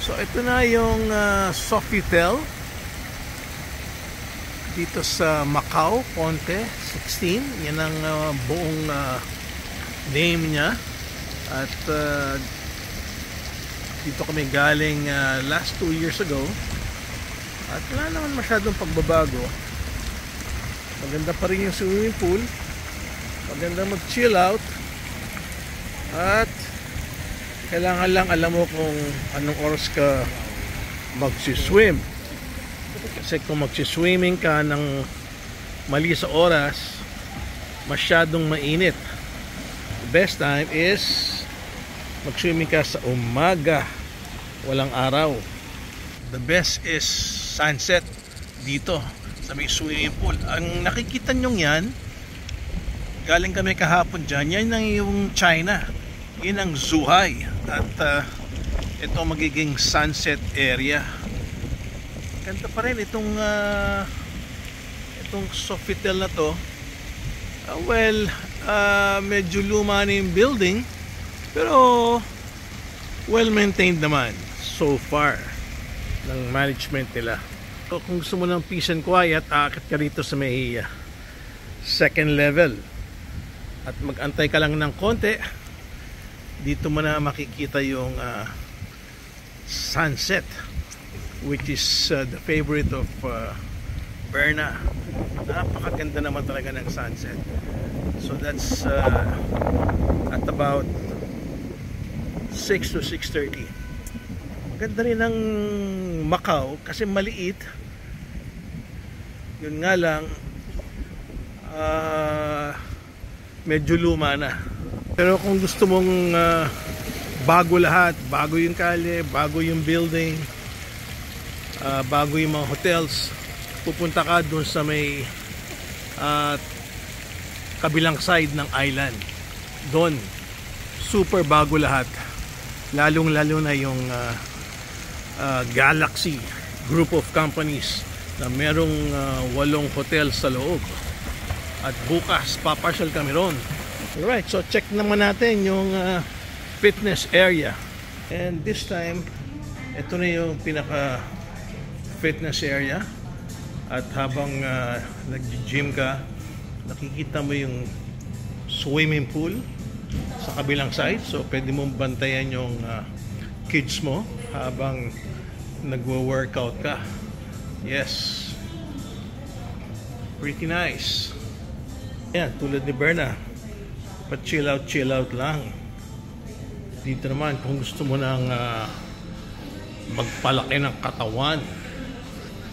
So ito na yung Sofitel dito sa Macau, Ponte 16. Yan ang buong name niya. At dito kami galing last 2 years ago. At wala naman masyadong pagbabago. Maganda pa rin yung swimming pool. Maganda mag-chill out. At kailangan lang alam mo kung anong oras ka magsiswim. Kasi kung magsiswimming ka ng mali sa oras, masyadong mainit. The best time is magswimming ka sa umaga, walang araw. The best is sunset dito sa may swimming pool. Ang nakikita nyo yan, galing kami kahapon dyan, yan ang yung China. Yan ang Zhuhai. At ito magiging sunset area. Ganda pa rin itong Sofitel na to. Medyo luma na yung building, pero well maintained naman so far ng management nila. So, kung gusto mo ng peace and quiet, aakit ka rito sa may second level at mag-antay ka lang ng konti. Dito mo na makikita yung sunset, which is the favorite of Berna. Napakaganda naman talaga ng sunset. So that's at about 6 to 6:30. Ganda rin ng Macau kasi maliit. Yun nga lang, medyo luma na. Pero kung gusto mong bago lahat, bago yung kalye, bago yung building, bago yung mga hotels, pupunta ka dun sa may kabilang side ng island. Doon, super bago lahat. Lalong-lalo na yung Galaxy group of companies na merong 8 hotels sa loob. At bukas, papasyal kami ron. Alright, so check naman natin yung fitness area. And this time, ito na yung pinaka fitness area. At habang nag-gym ka, nakikita mo yung swimming pool sa kabilang side. So pwede mong bantayan yung kids mo habang nagwo-workout ka. Yes, pretty nice. Yan, tulad ni Berna, pa-chill out lang. Dito naman kung gusto mo nang magpalaki ng katawan,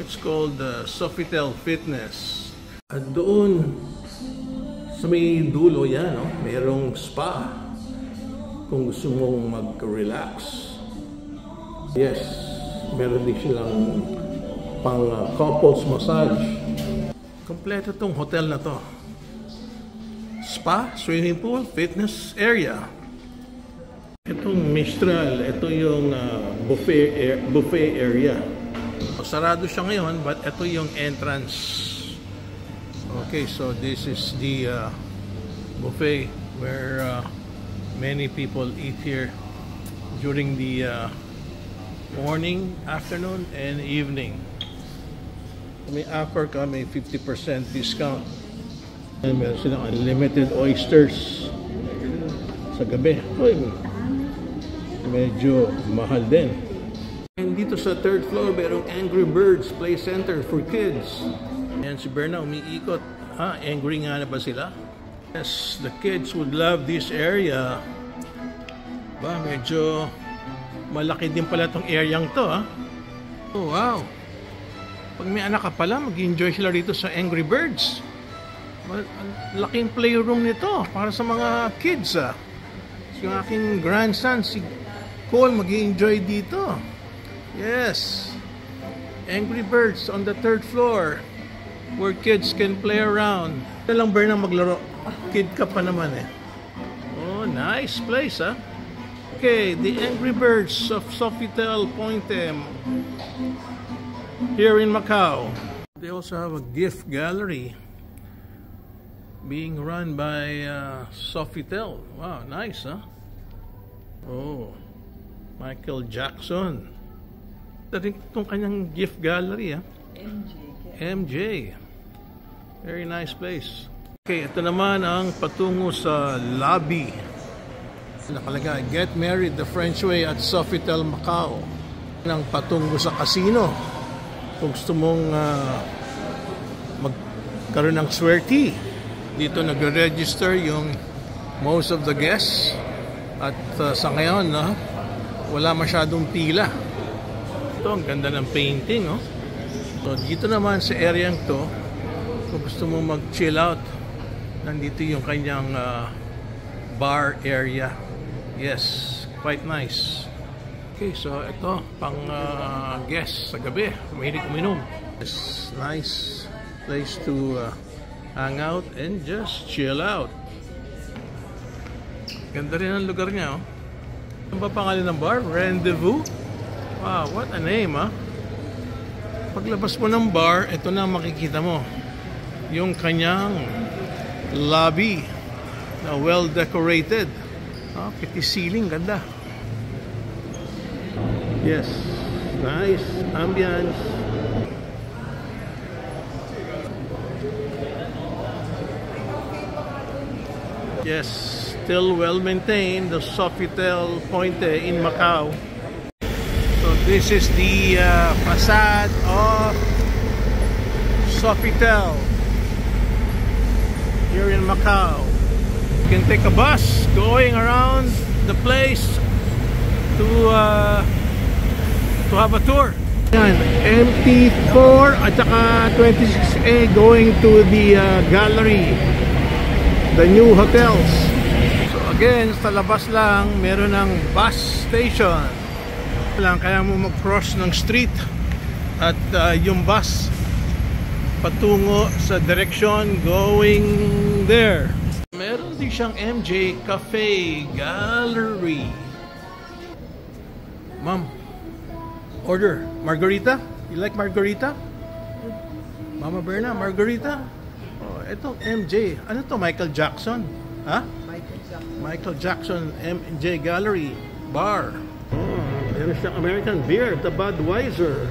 it's called Sofitel Fitness. At doon sa may dulo yan, no? Mayroong spa kung gusto mong mag-relax. Yes, meron din silang pang couples massage. Kompleto tong hotel na to. Spa, swimming pool, fitness area. Itong Mistral, ito yung buffet area. Sarado siya ngayon, but ito yung entrance. Okay, so this is the buffet where many people eat here during the morning, afternoon, and evening. May offer ka, may 50% discount. And meron silang unlimited oysters sa gabi. Uy, medyo mahal din. And dito sa third floor, merong Angry Birds Play Center for kids. Ayan si Berna, umiikot. Angry nga na ba sila? Yes, the kids would love this area. Medyo malaki din pala tong areang to. Oh, wow. Pag may anak ka pala, mag-enjoy sila rito sa Angry Birds. Laking playroom nito para sa mga kids. Yung aking grandson, si Cole, mag-enjoy dito. Yes, Angry Birds on the third floor where kids can play around. Ito lang Berna maglaro. Kid ka pa naman eh. Oh, nice place Okay, the Angry Birds of Sofitel Ponte here in Macau. They also have a gift gallery being run by Sofitel. Wow, nice, Oh, Michael Jackson. na rin itong kanyang gift gallery. MJ. Very nice place. Okay, ito naman ang patungo sa lobby. Nakalagay, get married the French way at Sofitel Macau. Ang patungo sa casino. Kung gusto mong magkaroon ng swerte, dito nagre-register yung most of the guests. At sa ngayon, wala masyadong pila. Ito, ang ganda ng painting. So, dito naman sa area to, kung gusto mo mag-chill out, nandito yung kanyang bar area. Yes, quite nice. Okay, so ito, pang guests sa gabi. Mahilig uminom. It's nice place to hang out and just chill out. Ganda rin ang lugar niya. Ano ba pangalan ng bar? Rendezvous? Wow, what a name, Paglabas mo ng bar, ito na makikita mo. Yung kanyang lobby na well decorated. Piti ceiling, ganda. Yes, nice ambience. Yes, still well maintained, the Sofitel Pointe in Macau. So this is the facade of Sofitel here in Macau. You can take a bus going around the place to have a tour. Yan, MT4 at saka 26A going to the gallery, the new hotels. So again, sa labas lang meron ng bus station lang, kaya mo mag-cross ng street at yung bus patungo sa direction going there. Meron din siyang MJ Cafe Gallery. Ma'am, order margarita. You like margarita? Mama Berna, margarita. Oh, ito MJ. Ano to? Michael Jackson? Ha? Michael Jackson MJ Gallery Bar. Meron siyang American beer, the Budweiser.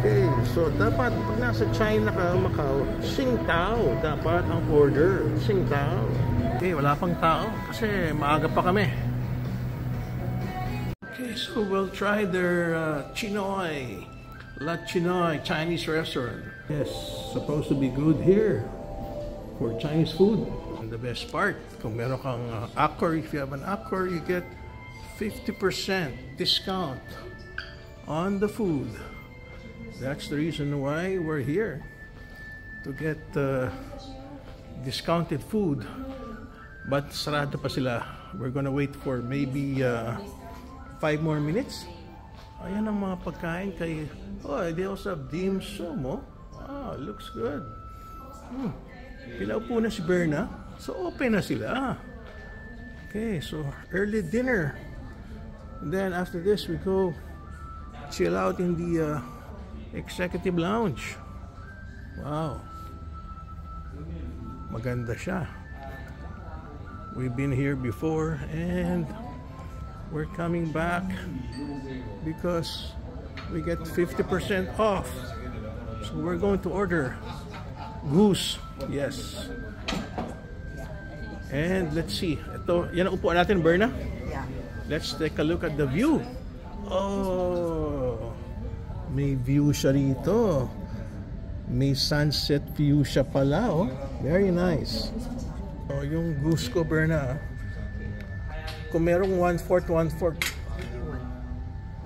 Okay, so dapat pag nasa China ka, Macau, Tsingtao dapat ang order. Tsingtao. Okay, wala pang tao kasi maaga pa kami. Okay, so we'll try their Chinoy, La Chinoy Chinese restaurant. Yes, supposed to be good here for Chinese food. And the best part, kung meron kang Accor, if you have an Accor, you get 50% discount on the food. That's the reason why we're here, to get discounted food. But sarado pa sila. We're gonna wait for maybe 5 more minutes. Ayan ang mga pagkain kay... Oh, they also have dim sum. Wow, looks good. Pilaw po na si Berna. So open na sila. Okay, so early dinner. And then after this we go chill out in the executive lounge. Wow, maganda siya. We've been here before and we're coming back because we get 50% off. So we're going to order goose. Yes. And let's see. Ito, yan ang upuan natin, Berna? Yeah. Let's take a look at the view. Oh, may view siya rito. May sunset view siya pala, Very nice. Oh, yung goose ko, Berna. Kung merong 1/4, 1/4.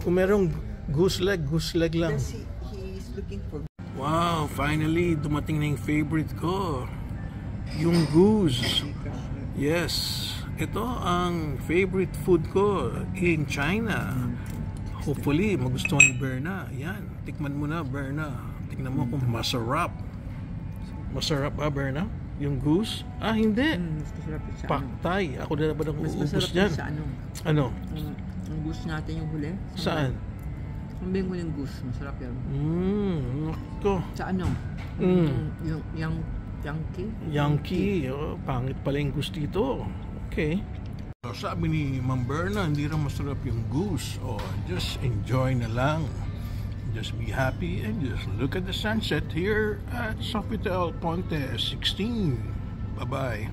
Kung merong goose leg lang. He's looking for... Wow, finally, dumating na yung favorite ko. Yung goose. Yes, ito ang favorite food ko in China. Hopefully, magustuhan ni Berna. Yan, tikman mo na, Berna. Tingnan mo kung masarap. Masarap ba, Berna? Yung goose? Ah, hindi. Paktay. Ako na ba nang uubos dyan? Sa ano? Ano? Ang goose natin yung huli. Saan? Kambing ko yung goose. Masarap yan. Nako. Sa ano? Yung Yankee. Oh, pangit pala yung goose dito. Okay. So, sabi ni Ma'am Berna, hindi rin masarap yung goose. Oh, just enjoy na lang. just be happy and just look at the sunset here at Sofitel Ponte 16. Bye-bye.